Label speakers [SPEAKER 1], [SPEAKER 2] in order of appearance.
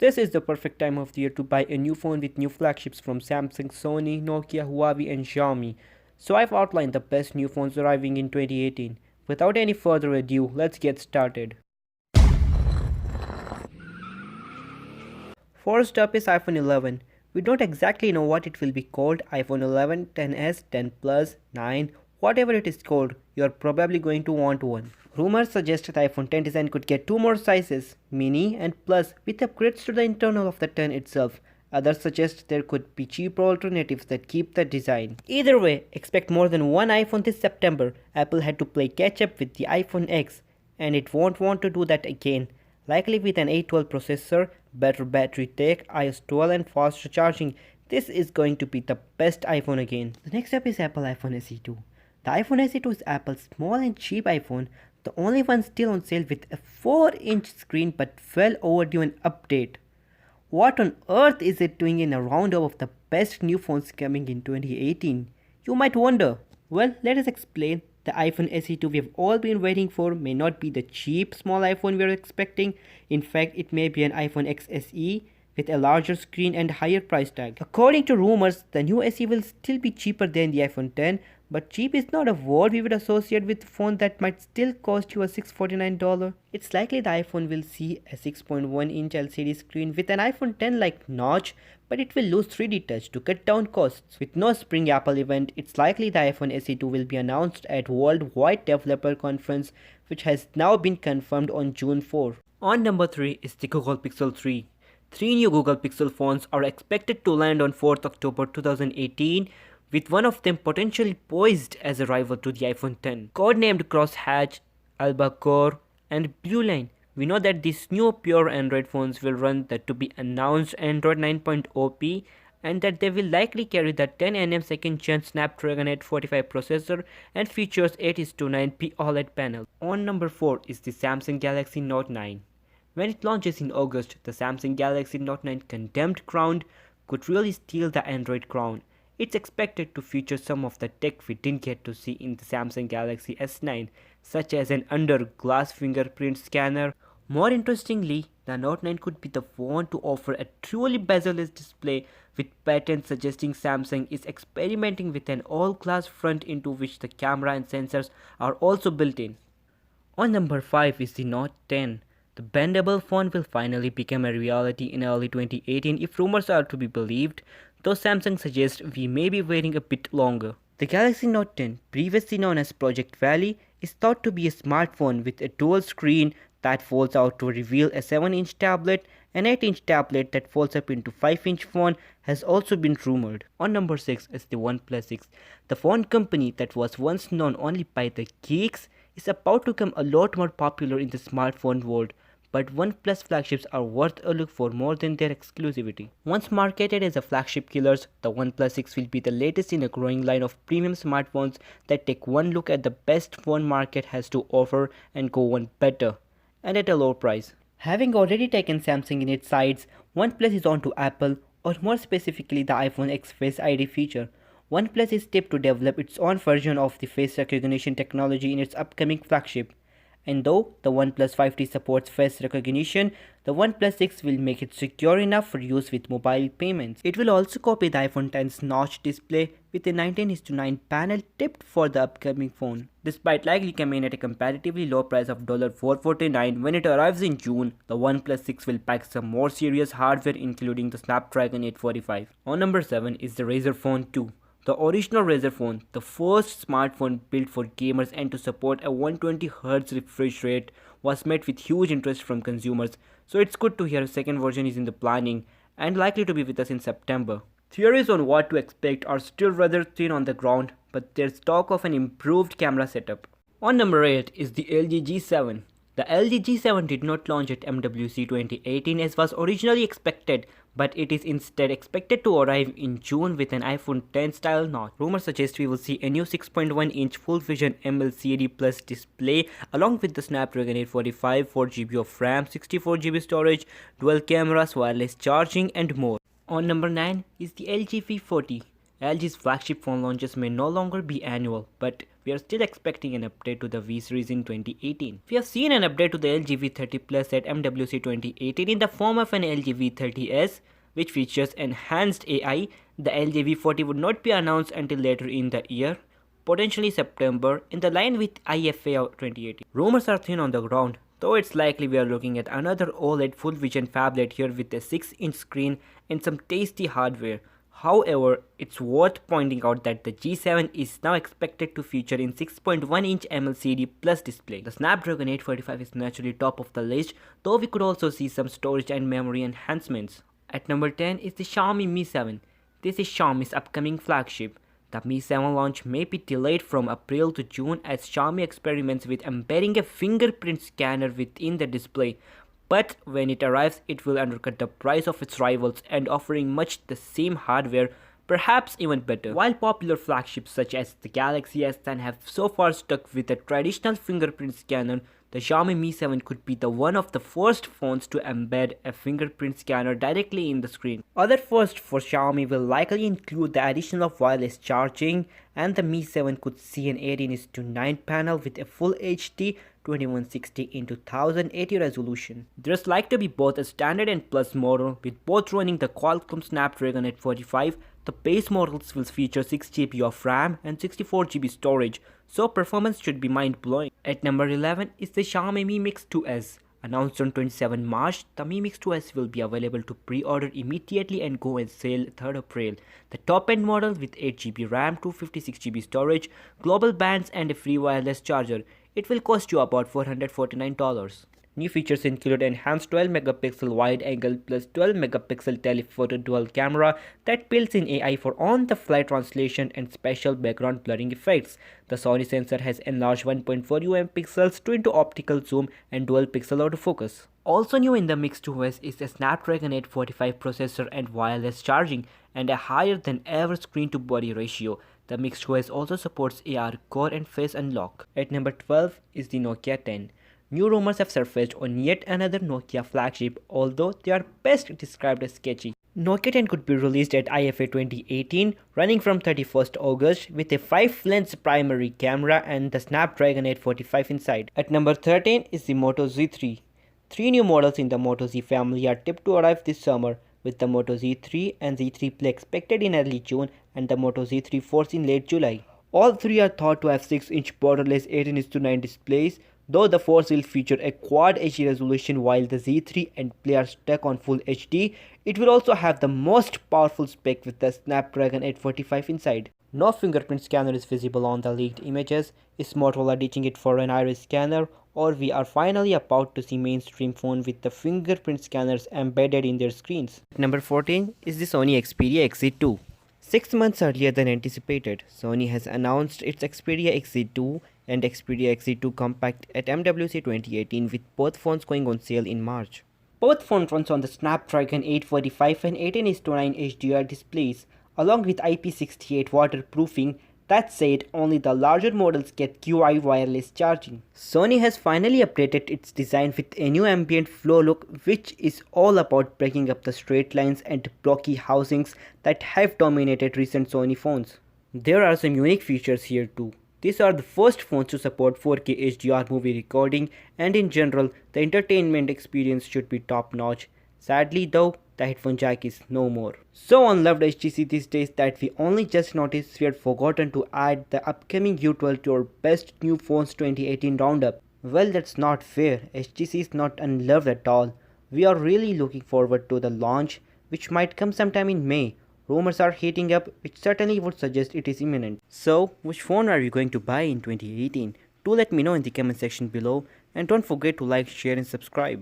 [SPEAKER 1] This is the perfect time of the year to buy a new phone with new flagships from Samsung, Sony, Nokia, Huawei and Xiaomi. So I've outlined the best new phones arriving in 2018. Without any further ado, let's get started. First up is iPhone 11. We don't exactly know what it will be called: iPhone 11, 10s, 10 Plus, 9, whatever it is called, you're probably going to want one. Rumors suggest the iPhone 10 design could get two more sizes, Mini and Plus, with upgrades to the internal of the 10 itself. Others suggest there could be cheaper alternatives that keep the design. Either way, expect more than one iPhone this September. Apple had to play catch up with the iPhone X, and it won't want to do that again. Likely with an A12 processor, better battery tech, iOS 12 and faster charging, this is going to be the best iPhone again. The next up is Apple iPhone SE2. The iPhone SE2 is Apple's small and cheap iPhone, the only one still on sale with a 4-inch screen but well overdue an update. What on earth is it doing in a roundup of the best new phones coming in 2018? You might wonder. Well, let us explain. The iPhone SE2 we have all been waiting for may not be the cheap small iPhone we are expecting. In fact, it may be an iPhone X SE with a larger screen and higher price tag. According to rumors, the new SE will still be cheaper than the iPhone 10, but cheap is not a word we would associate with a phone that might still cost you a $649. It's likely the iPhone will see a 6.1-inch LCD screen with an iPhone 10-like notch, but it will lose 3D touch to cut down costs. With no spring Apple event, it's likely the iPhone SE2 will be announced at Worldwide Developer Conference, which has now been confirmed on June 4. On number 3 is the Google Pixel 3. Three new Google Pixel phones are expected to land on 4th October 2018, with one of them potentially poised as a rival to the iPhone 10. Codenamed Crosshatch, Albacore, and Blue Line, we know that these new pure Android phones will run the to-be-announced Android 9.0 P, and that they will likely carry the 10nm 2nd gen Snapdragon 845 processor and features 8:9p OLED panel. On number 4 is the Samsung Galaxy Note 9. When it launches in August, the Samsung Galaxy Note 9 condemned crown could really steal the Android crown. It's expected to feature some of the tech we didn't get to see in the Samsung Galaxy S9, such as an under-glass fingerprint scanner. More interestingly, the Note 9 could be the phone to offer a truly bezel-less display, with patents suggesting Samsung is experimenting with an all-glass front into which the camera and sensors are also built in. On number 5 is the Note 10. The bendable phone will finally become a reality in early 2018 if rumors are to be believed, though Samsung suggests we may be waiting a bit longer. The Galaxy Note 10, previously known as Project Valley, is thought to be a smartphone with a dual screen that folds out to reveal a 7-inch tablet. An 8-inch tablet that folds up into 5-inch phone has also been rumored. On number 6 is the OnePlus X. The phone company that was once known only by the geeks is about to become a lot more popular in the smartphone world, but OnePlus flagships are worth a look for more than their exclusivity. Once marketed as a flagship killers, the OnePlus X will be the latest in a growing line of premium smartphones that take one look at the best phone market has to offer and go one better, and at a low price. Having already taken Samsung in its sights, OnePlus is on to Apple, or more specifically the iPhone X Face ID feature. OnePlus is tipped to develop its own version of the face recognition technology in its upcoming flagship. And though the OnePlus 5T supports face recognition, the OnePlus 6 will make it secure enough for use with mobile payments. It will also copy the iPhone X's notch display with a 19:9 panel tipped for the upcoming phone. Despite likely coming at a comparatively low price of $449 when it arrives in June, the OnePlus 6 will pack some more serious hardware including the Snapdragon 845. On number 7 is the Razer Phone 2. The original Razer Phone, the first smartphone built for gamers and to support a 120Hz refresh rate, was met with huge interest from consumers, so it's good to hear a second version is in the planning and likely to be with us in September. Theories on what to expect are still rather thin on the ground, but there's talk of an improved camera setup. On number 8 is the LG G7. The LG G7 did not launch at MWC 2018 as was originally expected, but it is instead expected to arrive in June with an iPhone X style notch. Rumors suggest we will see a new 6.1-inch full vision MLCD Plus display along with the Snapdragon 845, 4GB of RAM, 64GB storage, dual cameras, wireless charging and more. On number 9 is the LG V40. LG's flagship phone launches may no longer be annual, but we are still expecting an update to the V series in 2018. We have seen an update to the LG V30 Plus at MWC 2018 in the form of an LG V30s, which features enhanced AI. The LG V40 would not be announced until later in the year, potentially September, in the line with IFA 2018. Rumors are thin on the ground, though it's likely we are looking at another OLED full vision phablet here with a 6-inch screen and some tasty hardware. However, it's worth pointing out that the G7 is now expected to feature in 6.1-inch MLCD Plus display. The Snapdragon 845 is naturally top of the list, though we could also see some storage and memory enhancements. At number 10 is the Xiaomi Mi 7. This is Xiaomi's upcoming flagship. The Mi 7 launch may be delayed from April to June as Xiaomi experiments with embedding a fingerprint scanner within the display. But when it arrives, it will undercut the price of its rivals and offering much the same hardware, perhaps even better. While popular flagships such as the Galaxy S10 have so far stuck with a traditional fingerprint scanner, the Xiaomi Mi 7 could be one of the first phones to embed a fingerprint scanner directly in the screen. Other firsts for Xiaomi will likely include the addition of wireless charging, and the Mi 7 could see an 18:9 panel with a full HD 2160x1080 resolution. There's like to be both a standard and plus model, with both running the Qualcomm Snapdragon 845. The base models will feature 6GB of RAM and 64GB storage, so performance should be mind-blowing. At number 11 is the Xiaomi Mi Mix 2S. Announced on 27 March, the Mi Mix 2S will be available to pre-order immediately and go on sale 3rd April. The top-end model with 8GB RAM, 256GB storage, global bands and a free wireless charger. It will cost you about $449. New features include enhanced 12-megapixel wide-angle plus 12-megapixel telephoto dual camera that builds in AI for on-the-fly translation and special background blurring effects. The Sony sensor has enlarged 1.4 pixels to into optical zoom and dual-pixel autofocus. Also new in the Mix 2S is the Snapdragon 845 processor and wireless charging, and a higher-than-ever screen-to-body ratio. The Mix 2S also supports AR Core and Face Unlock. At number 12 is the Nokia 10. New rumors have surfaced on yet another Nokia flagship, although they are best described as sketchy. Nokia 10 could be released at IFA 2018, running from 31st August, with a 5-lens primary camera and the Snapdragon 845 inside. At number 13 is the Moto Z3. 3 new models in the Moto Z family are tipped to arrive this summer, with the Moto Z3 and Z3 Play expected in early June and the Moto Z3 Force in late July. All 3 are thought to have 6-inch borderless 18:9 displays, though the Force will feature a Quad HD resolution while the Z3 and Play are stuck on Full HD. It will also have the most powerful spec with the Snapdragon 845 inside. No fingerprint scanner is visible on the leaked images. Is Motorola ditching it for an iris scanner, or we are finally about to see mainstream phone with the fingerprint scanners embedded in their screens? Number 14 is the Sony Xperia X8 II. 6 months earlier than anticipated, Sony has announced its Xperia X8 II and Xperia X8 II Compact at MWC 2018, with both phones going on sale in March. Both phones runs on the Snapdragon 845 and 18:9 HDR displays, along with IP68 waterproofing. That said, only the larger models get QI wireless charging. Sony has finally updated its design with a new ambient flow look, which is all about breaking up the straight lines and blocky housings that have dominated recent Sony phones. There are some unique features here too. These are the first phones to support 4K HDR movie recording, and in general, the entertainment experience should be top notch. Sadly though, the headphone jack is no more. So unloved HTC these days that we only just noticed we had forgotten to add the upcoming U12 to our best new phones 2018 roundup. Well, that's not fair. HTC is not unloved at all. We are really looking forward to the launch, which might come sometime in May. Rumors are heating up, which certainly would suggest it is imminent. So, which phone are you going to buy in 2018? Do let me know in the comment section below, and don't forget to like, share and subscribe.